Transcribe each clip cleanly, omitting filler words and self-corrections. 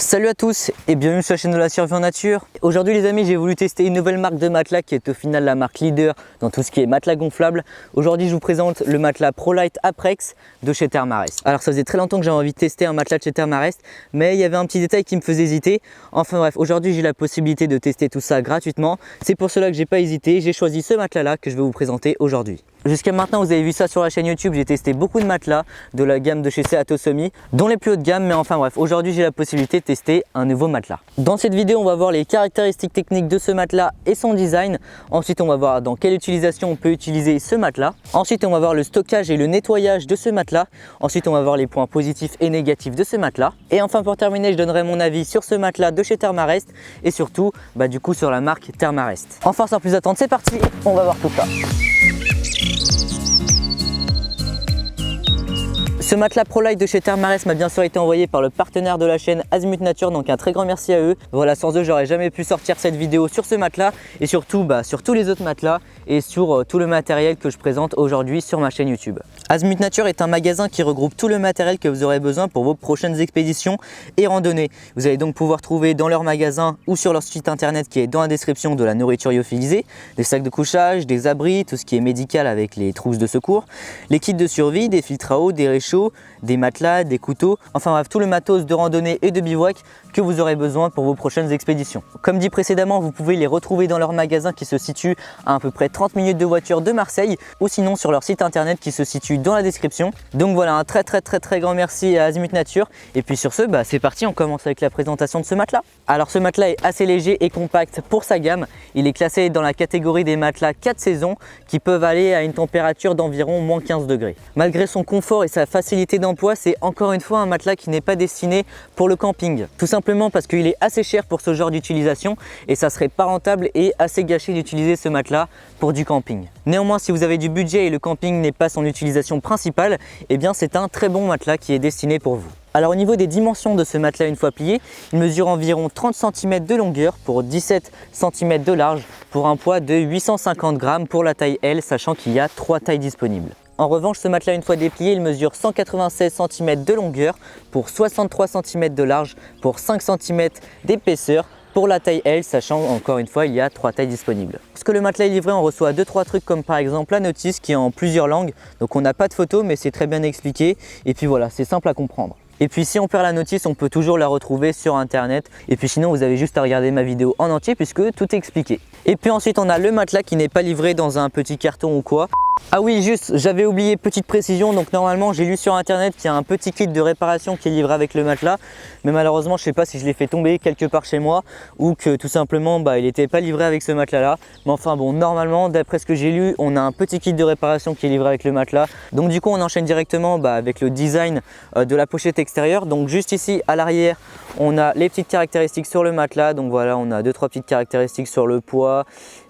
Salut à tous et bienvenue sur la chaîne de la survie en nature. Aujourd'hui les amis, j'ai voulu tester une nouvelle marque de matelas qui est au final la marque leader dans tout ce qui est matelas gonflables. Aujourd'hui je vous présente le matelas ProLite Aprex de chez Thermarest. Alors ça faisait très longtemps que j'avais envie de tester un matelas de chez Thermarest, mais il y avait un petit détail qui me faisait hésiter. Enfin bref, aujourd'hui j'ai la possibilité de tester tout ça gratuitement. C'est pour cela que j'ai pas hésité, j'ai choisi ce matelas là que je vais vous présenter aujourd'hui. Jusqu'à maintenant, vous avez vu ça sur la chaîne YouTube, j'ai testé beaucoup de matelas de la gamme de chez Seato Semi, dont les plus haut de gamme, mais enfin bref, aujourd'hui j'ai la possibilité de tester un nouveau matelas. Dans cette vidéo, on va voir les caractéristiques techniques de ce matelas et son design. Ensuite, on va voir dans quelle utilisation on peut utiliser ce matelas. Ensuite, on va voir le stockage et le nettoyage de ce matelas. Ensuite, on va voir les points positifs et négatifs de ce matelas. Et enfin, pour terminer, je donnerai mon avis sur ce matelas de chez Thermarest et surtout, du coup, sur la marque Thermarest. Enfin, sans plus attendre, c'est parti, on va voir tout ça. Ce matelas ProLite de chez Thermarest m'a bien sûr été envoyé par le partenaire de la chaîne Azimut Nature, donc un très grand merci à eux. Voilà, sans eux, j'aurais jamais pu sortir cette vidéo sur ce matelas et surtout sur tous les autres matelas et sur tout le matériel que je présente aujourd'hui sur ma chaîne YouTube. Azimut Nature est un magasin qui regroupe tout le matériel que vous aurez besoin pour vos prochaines expéditions et randonnées. Vous allez donc pouvoir trouver dans leur magasin ou sur leur site internet qui est dans la description de la nourriture lyophilisée, des sacs de couchage, des abris, tout ce qui est médical avec les trousses de secours, les kits de survie, des filtres à eau, des réchauds, des matelas, des couteaux, enfin bref, tout le matos de randonnée et de bivouac que vous aurez besoin pour vos prochaines expéditions. Comme dit précédemment, vous pouvez les retrouver dans leur magasin qui se situe à peu près 30 minutes de voiture de Marseille ou sinon sur leur site internet qui se situe dans la description. Donc voilà, un très grand merci à Azimut Nature. Et puis sur ce, c'est parti, on commence avec la présentation de ce matelas. Alors ce matelas est assez léger et compact pour sa gamme. Il est classé dans la catégorie des matelas 4 saisons qui peuvent aller à une température d'environ moins 15 degrés. Malgré son confort et sa facilité d'emploi, c'est encore une fois un matelas qui n'est pas destiné pour le camping. Tout simplement parce qu'il est assez cher pour ce genre d'utilisation et ça serait pas rentable et assez gâché d'utiliser ce matelas pour du camping. Néanmoins, si vous avez du budget et le camping n'est pas son utilisation principale, eh bien c'est un très bon matelas qui est destiné pour vous. Alors au niveau des dimensions de ce matelas une fois plié, il mesure environ 30 cm de longueur pour 17 cm de large pour un poids de 850 g pour la taille L, sachant qu'il y a 3 tailles disponibles. En revanche, ce matelas une fois déplié, il mesure 196 cm de longueur pour 63 cm de large pour 5 cm d'épaisseur pour la taille L, sachant encore une fois il y a 3 tailles disponibles. Lorsque le matelas est livré, on reçoit 2-3 trucs comme par exemple la notice qui est en plusieurs langues, donc on n'a pas de photo mais c'est très bien expliqué et puis voilà, c'est simple à comprendre. Et puis si on perd la notice, on peut toujours la retrouver sur internet. Et puis sinon, vous avez juste à regarder ma vidéo en entier puisque tout est expliqué. Et puis ensuite, on a le matelas qui n'est pas livré dans un petit carton ou quoi. Ah oui, juste, j'avais oublié, petite précision, donc normalement j'ai lu sur internet qu'il y a un petit kit de réparation qui est livré avec le matelas, mais malheureusement je sais pas si je l'ai fait tomber quelque part chez moi ou que tout simplement il n'était pas livré avec ce matelas là, mais enfin bon, normalement d'après ce que j'ai lu, on a un petit kit de réparation qui est livré avec le matelas, donc du coup on enchaîne directement avec le design de la pochette extérieure. Donc juste ici à l'arrière, on a les petites caractéristiques sur le matelas, donc voilà, on a 2-3 petites caractéristiques sur le poids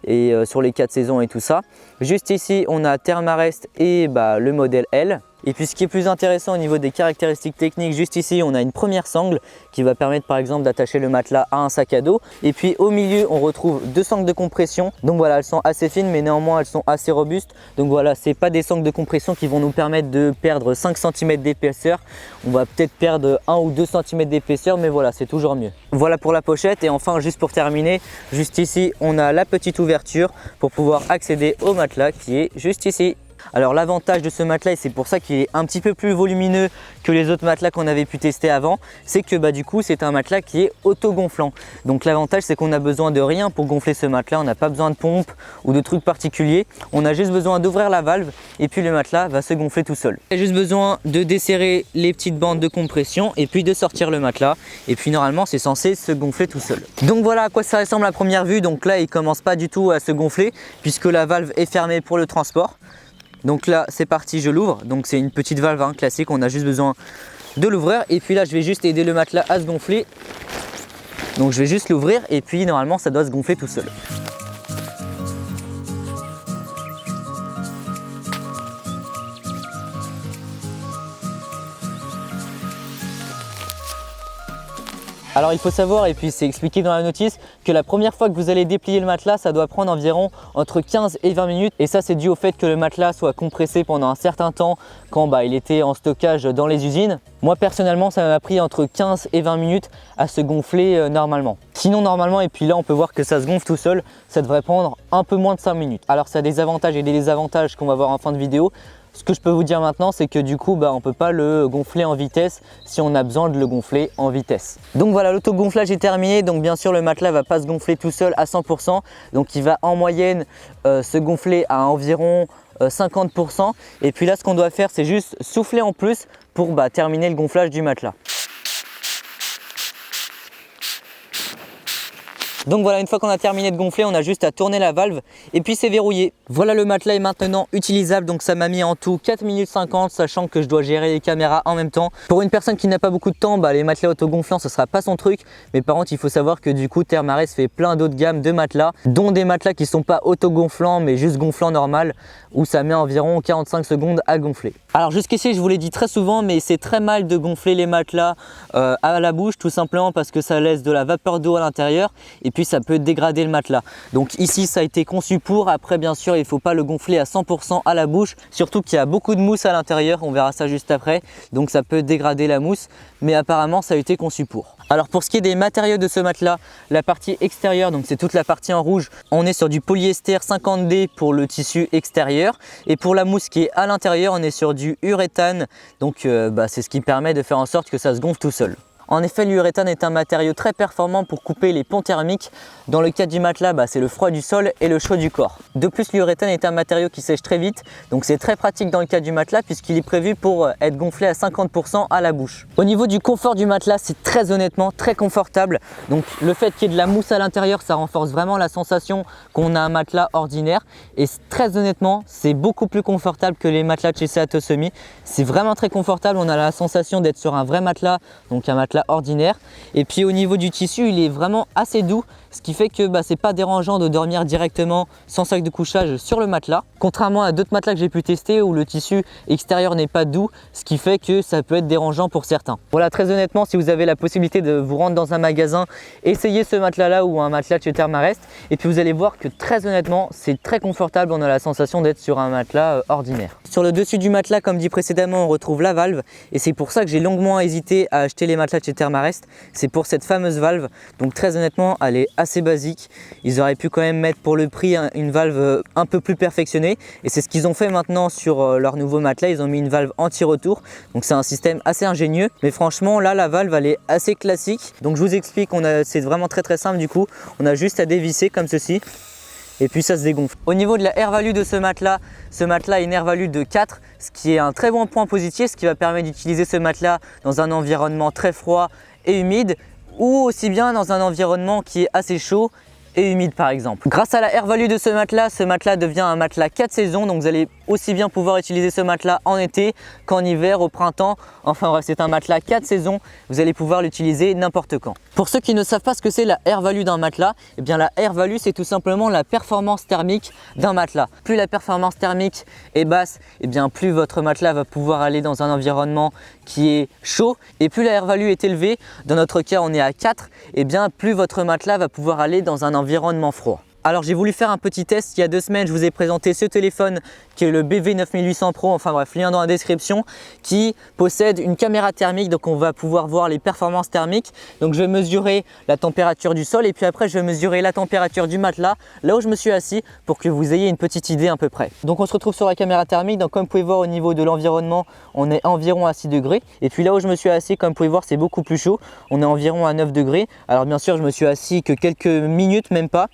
et sur les 4 saisons et tout ça. Juste ici, on a Thermarest et le modèle L. Et puis ce qui est plus intéressant au niveau des caractéristiques techniques, juste ici on a une première sangle qui va permettre par exemple d'attacher le matelas à un sac à dos. Et puis au milieu on retrouve 2 sangles de compression. Donc voilà, elles sont assez fines mais néanmoins elles sont assez robustes. Donc voilà, c'est pas des sangles de compression qui vont nous permettre de perdre 5 cm d'épaisseur. On va peut-être perdre 1 ou 2 cm d'épaisseur, mais voilà, c'est toujours mieux. Voilà pour la pochette. Et enfin, juste pour terminer, juste ici on a la petite ouverture pour pouvoir accéder au matelas qui est juste ici. Alors l'avantage de ce matelas, et c'est pour ça qu'il est un petit peu plus volumineux que les autres matelas qu'on avait pu tester avant, c'est que du coup c'est un matelas qui est auto-gonflant. Donc l'avantage c'est qu'on n'a besoin de rien pour gonfler ce matelas, on n'a pas besoin de pompe ou de trucs particuliers. On a juste besoin d'ouvrir la valve et puis le matelas va se gonfler tout seul. Il y a juste besoin de desserrer les petites bandes de compression et puis de sortir le matelas. Et puis normalement c'est censé se gonfler tout seul. Donc voilà à quoi ça ressemble à première vue. Donc là il commence pas du tout à se gonfler puisque la valve est fermée pour le transport. Donc là c'est parti, je l'ouvre, donc c'est une petite valve classique, on a juste besoin de l'ouvrir et puis là je vais juste aider le matelas à se gonfler. Donc je vais juste l'ouvrir et puis normalement ça doit se gonfler tout seul. Alors il faut savoir, et puis c'est expliqué dans la notice, que la première fois que vous allez déplier le matelas, ça doit prendre environ entre 15 et 20 minutes. Et ça c'est dû au fait que le matelas soit compressé pendant un certain temps quand il était en stockage dans les usines. Moi personnellement ça m'a pris entre 15 et 20 minutes à se gonfler normalement. Sinon normalement, et puis là on peut voir que ça se gonfle tout seul, ça devrait prendre un peu moins de 5 minutes. Alors ça a des avantages et des désavantages qu'on va voir en fin de vidéo. Ce que je peux vous dire maintenant, c'est que du coup, on ne peut pas le gonfler en vitesse si on a besoin de le gonfler en vitesse. Donc voilà, l'autogonflage est terminé. Donc bien sûr, le matelas ne va pas se gonfler tout seul à 100%. Donc il va en moyenne se gonfler à environ 50%. Et puis là, ce qu'on doit faire, c'est juste souffler en plus pour terminer le gonflage du matelas. Donc voilà, une fois qu'on a terminé de gonfler, on a juste à tourner la valve et puis c'est verrouillé. Voilà, le matelas est maintenant utilisable, donc ça m'a mis en tout 4 minutes 50, sachant que je dois gérer les caméras en même temps. Pour une personne qui n'a pas beaucoup de temps, les matelas autogonflants ce sera pas son truc. Mais par contre, il faut savoir que du coup Thermarest fait plein d'autres gammes de matelas, dont des matelas qui sont pas autogonflants mais juste gonflants normal, où ça met environ 45 secondes à gonfler. Alors jusqu'ici, je vous l'ai dit très souvent, mais c'est très mal de gonfler les matelas à la bouche, tout simplement parce que ça laisse de la vapeur d'eau à l'intérieur et puis ça peut dégrader le matelas. Donc ici ça a été conçu pour. Après bien sûr il ne faut pas le gonfler à 100% à la bouche, surtout qu'il y a beaucoup de mousse à l'intérieur, on verra ça juste après, donc ça peut dégrader la mousse, mais apparemment ça a été conçu pour. Alors pour ce qui est des matériaux de ce matelas, la partie extérieure, donc c'est toute la partie en rouge, on est sur du polyester 50D pour le tissu extérieur, et pour la mousse qui est à l'intérieur, on est sur du uréthane, donc c'est ce qui permet de faire en sorte que ça se gonfle tout seul. En effet, l'uréthane est un matériau très performant pour couper les ponts thermiques. Dans le cas du matelas, c'est le froid du sol et le chaud du corps. De plus, l'uréthane est un matériau qui sèche très vite, donc c'est très pratique dans le cas du matelas puisqu'il est prévu pour être gonflé à 50% à la bouche. Au niveau du confort du matelas, c'est très honnêtement très confortable. Donc le fait qu'il y ait de la mousse à l'intérieur, ça renforce vraiment la sensation qu'on a un matelas ordinaire. Et très honnêtement, c'est beaucoup plus confortable que les matelas de chez Seat Semi. C'est vraiment très confortable, on a la sensation d'être sur un vrai matelas, donc un matelas ordinaire. Et puis au niveau du tissu, il est vraiment assez doux, ce qui fait que c'est pas dérangeant de dormir directement sans sac de couchage sur le matelas, contrairement à d'autres matelas que j'ai pu tester où le tissu extérieur n'est pas doux, ce qui fait que ça peut être dérangeant pour certains. Voilà, très honnêtement, si vous avez la possibilité de vous rendre dans un magasin, essayez ce matelas là ou un matelas de chez Thermarest et puis vous allez voir que très honnêtement c'est très confortable, on a la sensation d'être sur un matelas ordinaire. Sur le dessus du matelas, comme dit précédemment, on retrouve la valve et c'est pour ça que j'ai longuement hésité à acheter les matelas de chez Thermarest, c'est pour cette fameuse valve. Donc très honnêtement elle est assez basique, ils auraient pu quand même mettre pour le prix une valve un peu plus perfectionnée et c'est ce qu'ils ont fait maintenant sur leur nouveau matelas, ils ont mis une valve anti-retour, donc c'est un système assez ingénieux, mais franchement là la valve elle est assez classique. Donc je vous explique, c'est vraiment très simple, du coup on a juste à dévisser comme ceci et puis ça se dégonfle. Au niveau de la air value de ce matelas a une air value de 4, ce qui est un très bon point positif, ce qui va permettre d'utiliser ce matelas dans un environnement très froid et humide, ou aussi bien dans un environnement qui est assez chaud et humide par exemple. Grâce à la air value de ce matelas devient un matelas 4 saisons, donc vous allez aussi bien pouvoir utiliser ce matelas en été qu'en hiver, au printemps. Enfin bref, c'est un matelas 4 saisons, vous allez pouvoir l'utiliser n'importe quand. Pour ceux qui ne savent pas ce que c'est la air value d'un matelas, eh bien la air value c'est tout simplement la performance thermique d'un matelas. Plus la performance thermique est basse, eh bien plus votre matelas va pouvoir aller dans un environnement qui est chaud, et plus la air value est élevée, dans notre cas on est à 4, eh bien plus votre matelas va pouvoir aller dans un environnement froid. Alors j'ai voulu faire un petit test, il y a 2 semaines je vous ai présenté ce téléphone qui est le BV9800 Pro, enfin bref, lien dans la description, qui possède une caméra thermique, donc on va pouvoir voir les performances thermiques. Donc je vais mesurer la température du sol et puis après je vais mesurer la température du matelas, là où je me suis assis, pour que vous ayez une petite idée à peu près. Donc on se retrouve sur la caméra thermique, donc comme vous pouvez voir au niveau de l'environnement, on est environ à 6 degrés. Et puis là où je me suis assis, comme vous pouvez voir, c'est beaucoup plus chaud, on est environ à 9 degrés. Alors bien sûr je me suis assis que quelques minutes, même pas.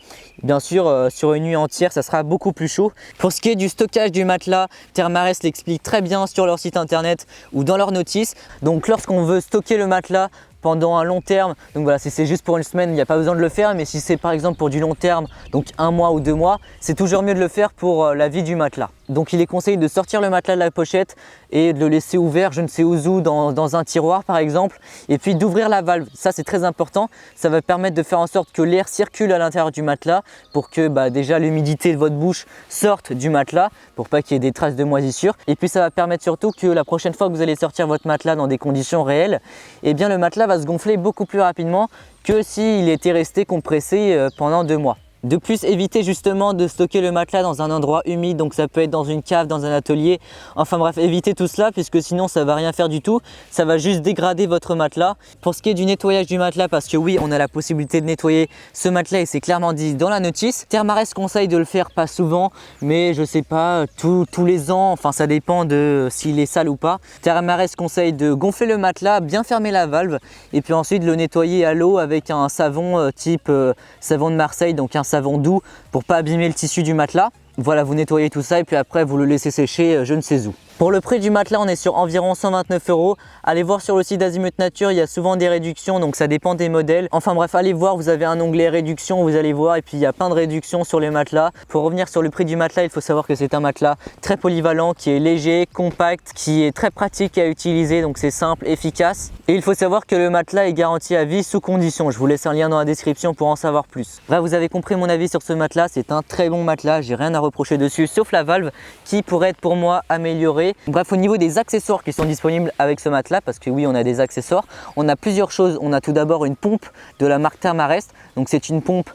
Bien sûr sur une nuit entière ça sera beaucoup plus chaud. Pour ce qui est du stockage du matelas, Thermarest l'explique très bien sur leur site internet ou dans leur notice. Donc lorsqu'on veut stocker le matelas pendant un long terme, donc voilà, si c'est juste pour une semaine, il n'y a pas besoin de le faire, mais si c'est par exemple pour du long terme, donc 1 mois ou 2 mois, c'est toujours mieux de le faire pour la vie du matelas. Donc il est conseillé de sortir le matelas de la pochette et de le laisser ouvert, je ne sais où, dans un tiroir par exemple, et puis d'ouvrir la valve. Ça c'est très important, ça va permettre de faire en sorte que l'air circule à l'intérieur du matelas pour que déjà l'humidité de votre bouche sorte du matelas pour pas qu'il y ait des traces de moisissure. Et puis ça va permettre surtout que la prochaine fois que vous allez sortir votre matelas dans des conditions réelles, eh bien le matelas va se gonfler beaucoup plus rapidement que s'il était resté compressé pendant 2 mois. De plus, évitez justement de stocker le matelas dans un endroit humide, donc ça peut être dans une cave, dans un atelier, enfin bref, évitez tout cela puisque sinon ça va rien faire du tout, ça va juste dégrader votre matelas. Pour ce qui est du nettoyage du matelas, parce que oui, on a la possibilité de nettoyer ce matelas et c'est clairement dit dans la notice, Thermarest conseille de le faire pas souvent, mais je sais pas, tous les ans, enfin ça dépend de s'il est sale ou pas. Thermarest conseille de gonfler le matelas, bien fermer la valve et puis ensuite le nettoyer à l'eau avec un savon type savon de Marseille, donc un savon doux pour pas abîmer le tissu du matelas. Voilà, vous nettoyez tout ça et puis après vous le laissez sécher je ne sais où. Pour le prix du matelas, on est sur environ 129 €. Allez voir sur le site d'Azimut Nature, il y a souvent des réductions, donc ça dépend des modèles. Enfin bref, allez voir, vous avez un onglet réduction, vous allez voir, et puis il y a plein de réductions sur les matelas. Pour revenir sur le prix du matelas, il faut savoir que c'est un matelas très polyvalent, qui est léger, compact, qui est très pratique à utiliser, donc c'est simple, efficace. Et il faut savoir que le matelas est garanti à vie sous condition. Je vous laisse un lien dans la description pour en savoir plus. Bref, vous avez compris mon avis sur ce matelas, c'est un très bon matelas, j'ai rien à reprocher dessus, sauf la valve qui pourrait être pour moi améliorée. Bref, au niveau des accessoires qui sont disponibles avec ce matelas, parce que oui, on a des accessoires, on a plusieurs choses. On a tout d'abord une pompe de la marque Thermarest, donc c'est une pompe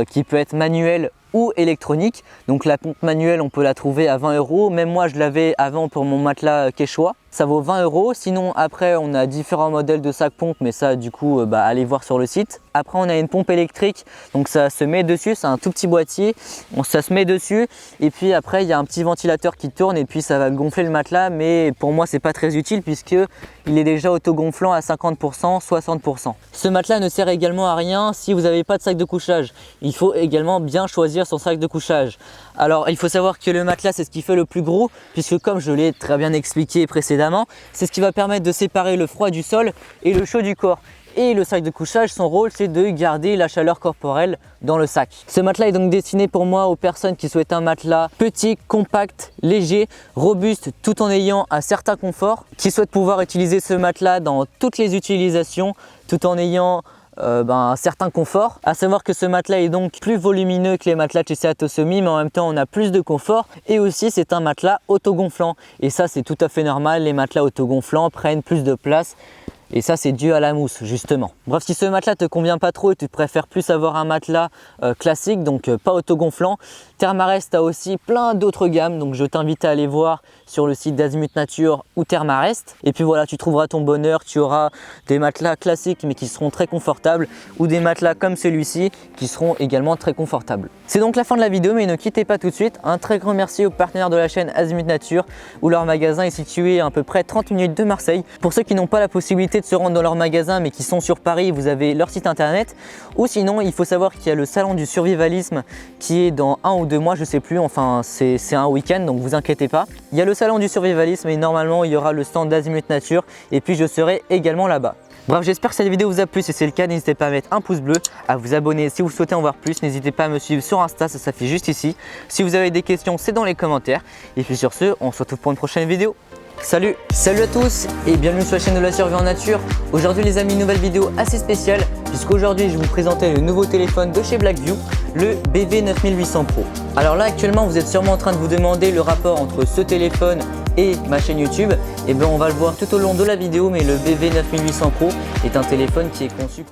qui peut être manuelle ou électronique. Donc la pompe manuelle, on peut la trouver à 20 €. Même moi, je l'avais avant pour mon matelas Quechua. Ça vaut 20 €. Sinon, après, on a différents modèles de sac pompe, mais ça, du coup, allez voir sur le site. Après, on a une pompe électrique, donc ça se met dessus. C'est un tout petit boîtier. Ça se met dessus. Et puis après, il y a un petit ventilateur qui tourne et puis ça va gonfler le matelas. Mais pour moi, c'est pas très utile puisque il est déjà autogonflant à 50%, 60%. Ce matelas ne sert également à rien si vous n'avez pas de sac de couchage. Il faut également bien choisir son sac de couchage. Alors, il faut savoir que le matelas, c'est ce qui fait le plus gros, puisque comme je l'ai très bien expliqué précédemment, c'est ce qui va permettre de séparer le froid du sol et le chaud du corps. Et le sac de couchage, son rôle, c'est de garder la chaleur corporelle dans le sac. Ce matelas est donc destiné pour moi aux personnes qui souhaitent un matelas petit, compact, léger, robuste, tout en ayant un certain confort, qui souhaitent pouvoir utiliser ce matelas dans toutes les utilisations, tout en ayant un certain confort. À savoir que ce matelas est donc plus volumineux que les matelas de chez Seat Otomi, mais en même temps on a plus de confort et aussi c'est un matelas autogonflant et ça c'est tout à fait normal, les matelas autogonflants prennent plus de place. Et ça, c'est dû à la mousse, justement. Bref, si ce matelas te convient pas trop et tu préfères plus avoir un matelas classique, donc pas autogonflant, Thermarest a aussi plein d'autres gammes. Donc, je t'invite à aller voir sur le site d'Azimut Nature ou Thermarest. Et puis voilà, tu trouveras ton bonheur. Tu auras des matelas classiques, mais qui seront très confortables, ou des matelas comme celui-ci, qui seront également très confortables. C'est donc la fin de la vidéo, mais ne quittez pas tout de suite. Un très grand merci aux partenaires de la chaîne Azimut Nature, où leur magasin est situé à peu près 30 minutes de Marseille. Pour ceux qui n'ont pas la possibilité de se rendre dans leur magasin mais qui sont sur Paris, vous avez leur site internet, ou sinon il faut savoir qu'il y a le salon du survivalisme qui est dans 1 ou 2 mois, je sais plus, enfin c'est un week-end, donc vous inquiétez pas. Il y a le salon du survivalisme et normalement il y aura le stand d'Azimut Nature et puis je serai également là-bas. Bref, j'espère que cette vidéo vous a plu. Si c'est le cas, n'hésitez pas à mettre un pouce bleu, à vous abonner si vous souhaitez en voir plus. N'hésitez pas à me suivre sur Insta, ça s'affiche juste ici. Si vous avez des questions, c'est dans les commentaires. Et puis sur ce, on se retrouve pour une prochaine vidéo. Salut à tous et bienvenue sur la chaîne de la survie en nature. Aujourd'hui les amis, nouvelle vidéo assez spéciale puisqu'aujourd'hui je vais vous présenter le nouveau téléphone de chez Blackview, le BV9800 Pro. Alors là actuellement vous êtes sûrement en train de vous demander le rapport entre ce téléphone et ma chaîne YouTube. Et bien on va le voir tout au long de la vidéo, mais le BV9800 Pro est un téléphone qui est conçu pour...